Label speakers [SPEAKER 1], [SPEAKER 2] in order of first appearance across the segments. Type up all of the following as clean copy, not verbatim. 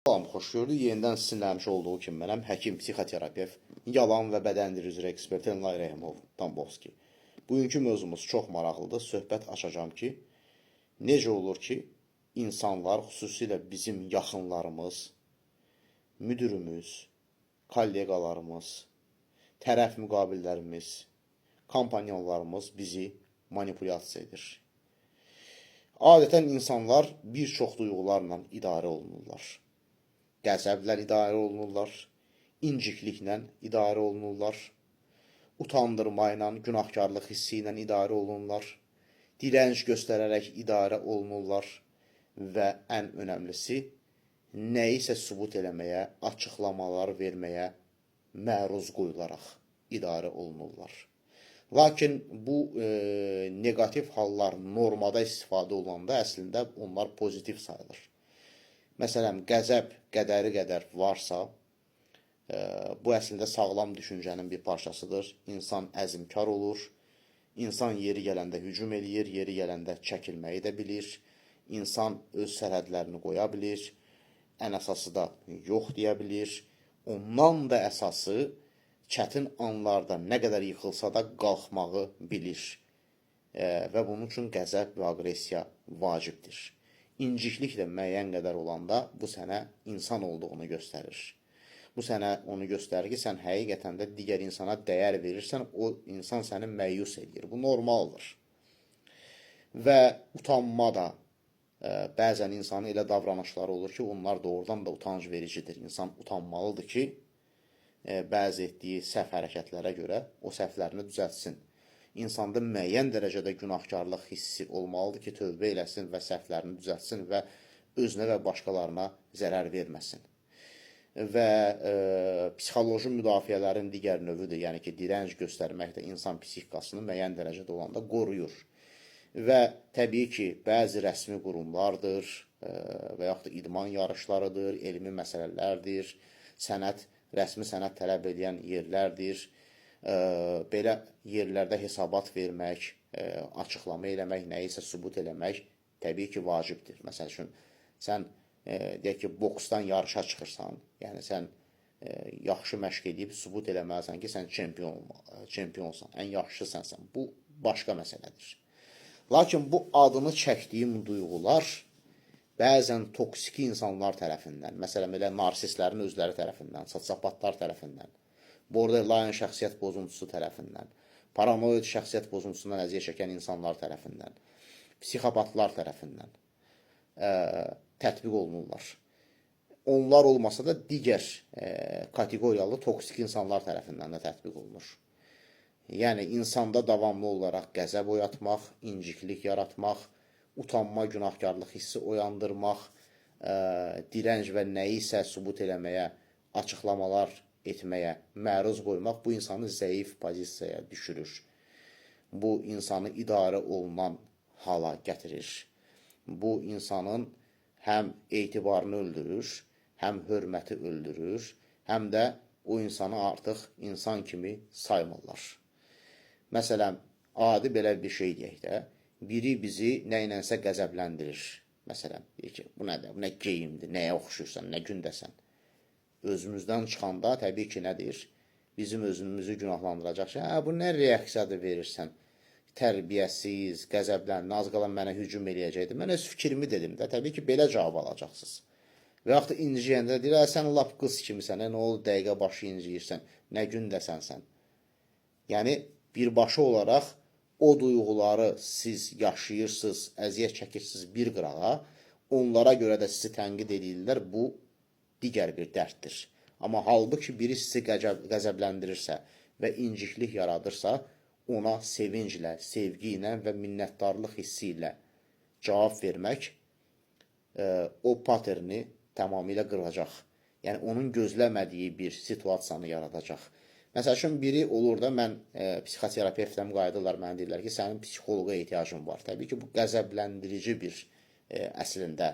[SPEAKER 1] Salam, xoş gördük. Yenidən sizinləmiş olduğu kimi mənəm həkim, psixoterapevt, yalan və bədən dili üzrə ekspert Elnay Rəhimov Tambovski. Bugünkü mövzumuz çox maraqlıdır. Söhbət açacağam ki, necə olur ki, insanlar, xüsusilə bizim yaxınlarımız, müdürümüz, kolleqalarımız, tərəf müqabillərimiz, kompanionlarımız bizi manipulyasiya edir. Adətən insanlar bir çox duyğularla idarə olunurlar. Qəzəblə idarə olunurlar, incikliklə idarə olunurlar, utandırma ilə, günahkarlıq hissi ilə idarə olunurlar, dirənc göstərərək idarə olunurlar və ən önəmlisi, nəyisə sübut eləməyə, açıqlamalar verməyə məruz qoyularaq idarə olunurlar. Lakin bu negativ hallar normada istifadə olunanda əslində onlar pozitiv sayılır. Məsələn, qəzəb qədəri qədər varsa, bu əslində sağlam düşüncənin bir parçasıdır. İnsan əzmkar olur, insan yeri gələndə hücum eləyir, yeri gələndə çəkilməyi də bilir, insan öz sərhədlərini qoya bilir, ən əsası da yox deyə bilir. Ondan da əsası çətin anlarda nə qədər yıxılsa da qalxmağı bilir və bunun üçün qəzəb və aqressiya vacibdir. İnciklik də müəyyən qədər olanda bu sənə insan olduğunu göstərir. Bu sənə onu göstərir ki, sən həqiqətən də digər insana dəyər verirsən, o insan səni məyus edir. Bu normaldır. Və utanma da bəzən insanın elə davranışları olur ki, onlar doğrudan da utanc vericidir. İnsan utanmalıdır ki, bəzi etdiyi səhv hərəkətlərə görə o səhvlərini düzəltsin. İnsanda müəyyən dərəcədə günahkarlıq hissi olmalıdır ki, tövbə eləsin və səhvlərini düzəltsin və özünə və başqalarına zərər verməsin. Və psixoloji müdafiələrin digər növüdür, yəni ki, dirənc göstərmək də insan psixikasını müəyyən dərəcədə olanda qoruyur. Və təbii ki, bəzi rəsmi qurumlardır və yaxud da idman yarışlarıdır, elmi məsələlərdir, rəsmi sənət tələb edən yerlərdir. Belə yerlərdə hesabat vermək, açıqlama eləmək, nəyisə sübut eləmək təbii ki, vacibdir. Məsəl üçün, sən deyək ki, boksdan yarışa çıxırsan, yəni sən yaxşı məşq edib sübut eləməlisən ki, sən çempionsan, ən yaxşısan sən. Bu başqa məsələdir. Lakin bu adını çəkdiyim duyğular bəzən toksik insanlar tərəfindən, məsələn, elə narsistlərin özləri tərəfindən, sosiopatlar tərəfindən, borderline şəxsiyyət pozuntusu tərəfindən, paranoid şəxsiyyət pozuntusundan əziyyət çəkən insanlar tərəfindən, psixopatlar tərəfindən tətbiq olunurlar. Onlar olmasa da digər kateqoriyalı toksik insanlar tərəfindən də tətbiq olunur. Yəni, insanda davamlı olaraq qəzəb oyatmaq, inciklik yaratmaq, utanma, günahkarlıq hissi oyandırmaq, dirənc və nəyisə sübut eləməyə, açıqlamalar etməyə məruz qoymaq bu insanı zəif pozisiyaya düşürür. Bu insanı idarə olunan hala gətirir. Bu insanın həm etibarını öldürür, həm hörməti öldürür, həm də o insanı artıq insan kimi saymırlar. Məsələn, adi belə bir şey deyək də, biri bizi nə ilənsə qəzəbləndirir. Məsələn, deyir ki, bu nədir, bu nə geyimdir, nəyə oxşuyursan, nə gündəsən. Özümüzdən çıxanda təbii ki, nədir? Bizim özümüzü günahlandıracaq ki, bu nə reaksiyadır verirsən? Tərbiyəsiz, qəzəblən, az qalan mənə hücum eləyəcəkdir. Mən öz fikrimi dedim də, təbii ki, belə cavab alacaqsınız. Və yaxud da inciyəndə deyir, sən lap qız kimisən, nə oldu dəqiqə başı inciyirsən, nə gündəsən sən. Yəni, birbaşa olaraq o duyğuları siz yaşayırsınız, əziyyət çəkirsiniz bir qırağa, onlara görə də sizi tənqid edirlər, bu digər bir dərddir. Amma halbuki biri sizi qəzəbləndirirsə və inciklik yaradırsa, ona sevinclə, sevgi ilə və minnətdarlıq hissi ilə cavab vermək o paterni tamamilə qıracaq. Yəni, onun gözləmədiyi bir situasiyanı yaradacaq. Məsəl üçün, biri olur da, mən psixoterapevtdən qayıdırlar, mənə deyirlər ki, sənin psixoloqa ehtiyacın var. Təbii ki, bu qəzəbləndirici bir əslində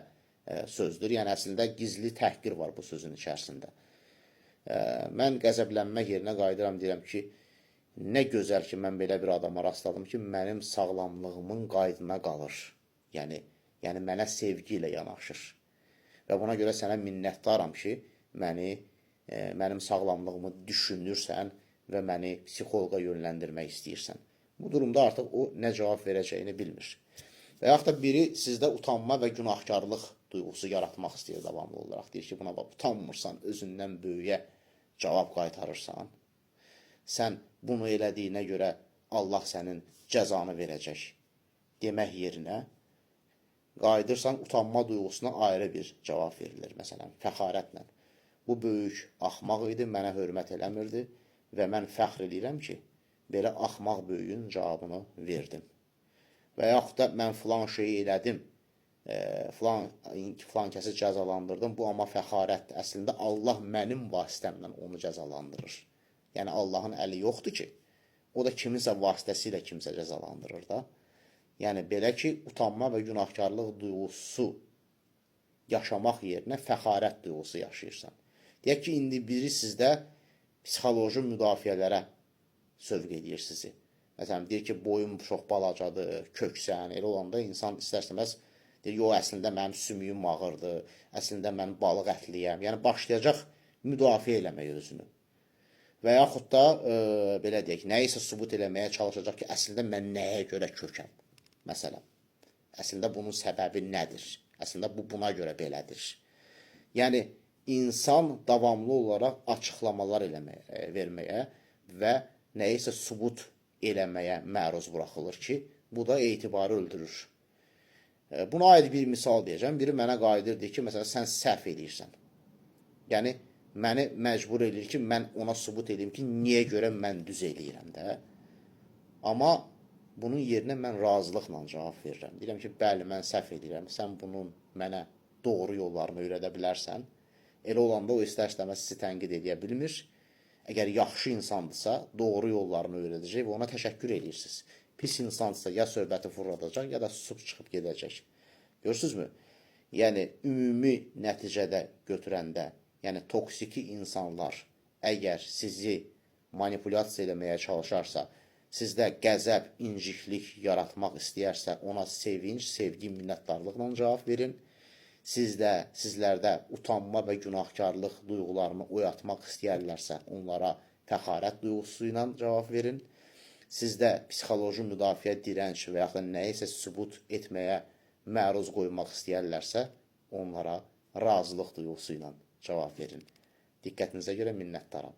[SPEAKER 1] sözdür. Yəni, əslində gizli təhqir var bu sözün içərisində. Mən qəzəblənmək yerinə qayıdıram, deyirəm ki, nə gözəl ki, mən belə bir adama rastladım ki, mənim sağlamlığımın qaydına qalır. Yəni mənə sevgi ilə yanaşır. və buna görə sənə minnətdaram ki, mənim sağlamlığımı düşünürsən və məni psixoloqa yönləndirmək istəyirsən. Bu durumda artıq o nə cavab verəcəyini bilmir. Və yaxud da biri sizdə utanma və günahkarlıq duyğusu yaratmaq istəyir davamlı olaraq. Deyir ki, buna bax, utanmırsan, özündən böyüyə cavab qaytarırsan. Sən bunu elədiyinə görə Allah sənin cəzanı verəcək demək yerinə qayıdırsan, utanma duyğusuna ayrı bir cavab verilir. Məsələn, fəxarətlə. Bu böyük axmaq idi, mənə hörmət eləmirdi və mən fəxr edirəm ki, belə axmaq böyüyün cavabını verdim. Və yaxud da mən filan şeyi elədim, filan kəsi cəzalandırdım, bu amma fəxarətdir. Əslində Allah mənim vasitəmlə onu cəzalandırır. Yəni Allahın əli yoxdur ki, o da kiminsə vasitəsilə kimsə cəzalandırır da. Yəni belə ki, utanma və günahkarlıq duyğusu yaşamaq yerinə fəxarət duyğusu yaşayırsan. Deyək ki, indi biri sizdə psixoloji müdafiələrə sövq edir sizi. Məsələn, deyir ki, boyum çox balacadır, köksən, elə olanda insan istər-istəməz deyir, yox, əslində mənim sümüyüm ağırdır, əslində mən balıq ətliyəm. Yəni, başlayacaq müdafiə eləmək özünü. Və yaxud da, belə deyək, nəyisə sübut eləməyə çalışacaq ki, əslində mən nəyə görə kökəm? Məsələn, əslində bunun səbəbi nədir? Əslində bu buna görə belədir. Yəni, insan davamlı olaraq açıqlamalar verməyə və nəyisə sübut eləməyə məruz buraxılır ki, bu da etibarı öldürür. Buna aid bir misal deyəcəm. Biri mənə qayıdır, deyir ki, məsələn, sən səhv edirsən. Yəni, məni məcbur edir ki, mən ona sübut edeyim ki, niyə görə mən düz eləyirəm də. Amma bunun yerinə mən razılıqla cavab verirəm. Deyirəm ki, bəli, mən səhv edirəm. Sən bunun mənə doğru yollarını öyrədə bilərsən. Elə olanda o istər-istəməz sizi tənqid edə bilmir. Əgər yaxşı insandırsa, doğru yollarını öyrədəcək və ona təşəkkür edirsiniz. Pis insandırsa, ya söhbəti fırladacaq, ya da susub çıxıb gedəcək. Görürsünüzmü? Yəni, ümumi nəticədə götürəndə, yəni toksiki insanlar əgər sizi manipulyasiya eləməyə çalışarsa, sizdə qəzəb, inciklik yaratmaq istəyərsə, ona sevinç, sevgi, minnətdarlıqla cavab verin. Sizlərdə utanma və günahkarlıq duyğularını oyatmaq istəyərlərsə, onlara fəxarət duyğusu ilə cavab verin. Sizdə psixoloji müdafiə, dirənç və yaxud da nəyisə sübut etməyə məruz qoymaq istəyərlərsə, onlara razılıq duyğusu ilə cavab verin. Diqqətinizə görə minnətdaram.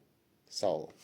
[SPEAKER 1] Sağ olun.